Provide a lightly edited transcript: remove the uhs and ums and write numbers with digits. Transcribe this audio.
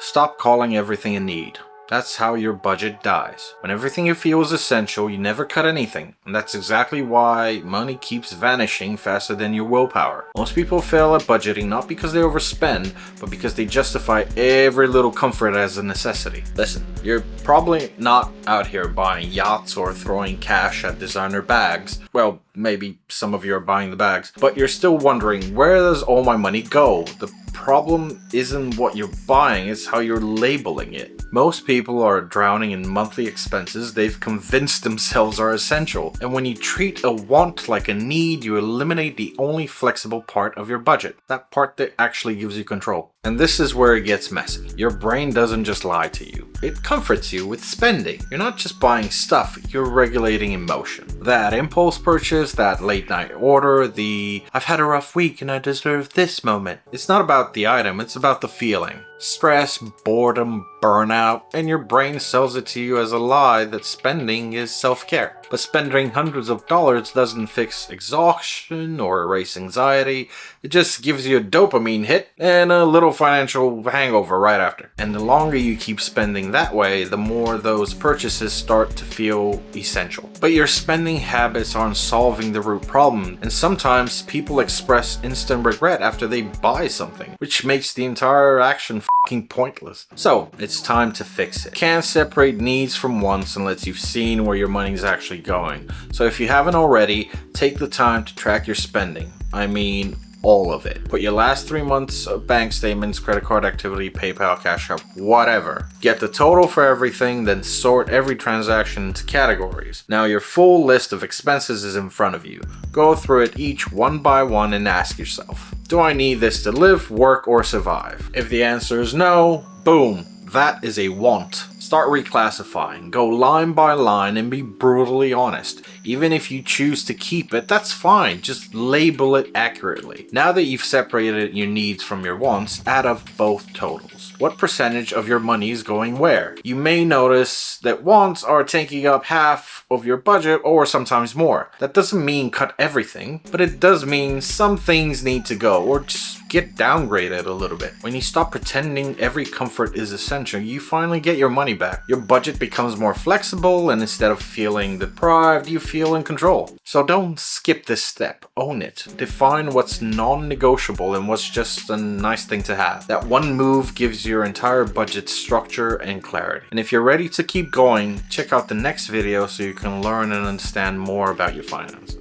Stop calling everything a need. That's how your budget dies. When everything you feel is essential, you never cut anything. And that's exactly why money keeps vanishing faster than your willpower. Most people fail at budgeting not because they overspend, but because they justify every little comfort as a necessity. Listen, you're probably not out here buying yachts or throwing cash at designer bags. Well, maybe some of you are buying the bags, but you're still wondering, where does all my money go? The problem isn't what you're buying, it's how you're labeling it. Most people are drowning in monthly expenses they've convinced themselves are essential, and when you treat a want like a need, you eliminate the only flexible part of your budget, that part that actually gives you control. And this is where it gets messy. Your brain doesn't just lie to you. It comforts you with spending. You're not just buying stuff, you're regulating emotion. That impulse purchase, that late night order, the "I've had a rough week and I deserve this" moment. It's not about the item, it's about the feeling. Stress, boredom, burnout, and your brain sells it to you as a lie that spending is self-care. But spending hundreds of dollars doesn't fix exhaustion or erase anxiety. It just gives you a dopamine hit and a little financial hangover right after. And the longer you keep spending that way, the more those purchases start to feel essential. But your spending habits aren't solving the root problem, and sometimes people express instant regret after they buy something, which makes the entire action fucking pointless. So it's time to fix it. Can't separate needs from wants unless you've seen where your money's actually going. So if you haven't already, take the time to track your spending. I mean, all of it. Put your last 3 months of bank statements, credit card activity, PayPal, Cash App, whatever. Get the total for everything, then sort every transaction into categories. Now your full list of expenses is in front of you. Go through it each one by one and ask yourself, do I need this to live, work, or survive? If the answer is no, boom, that is a want. Start reclassifying, go line by line and be brutally honest. Even if you choose to keep it, that's fine, just label it accurately. Now that you've separated your needs from your wants, add up both totals. What percentage of your money is going where? You may notice that wants are taking up half of your budget or sometimes more. That doesn't mean cut everything, but it does mean some things need to go or just get downgraded a little bit. When you stop pretending every comfort is essential, you finally get your money back. Your budget becomes more flexible, and instead of feeling deprived, you feel in control. So don't skip this step, own it. Define what's non-negotiable and what's just a nice thing to have. That one move gives your entire budget structure and clarity. And if you're ready to keep going, check out the next video so you can learn and understand more about your finances.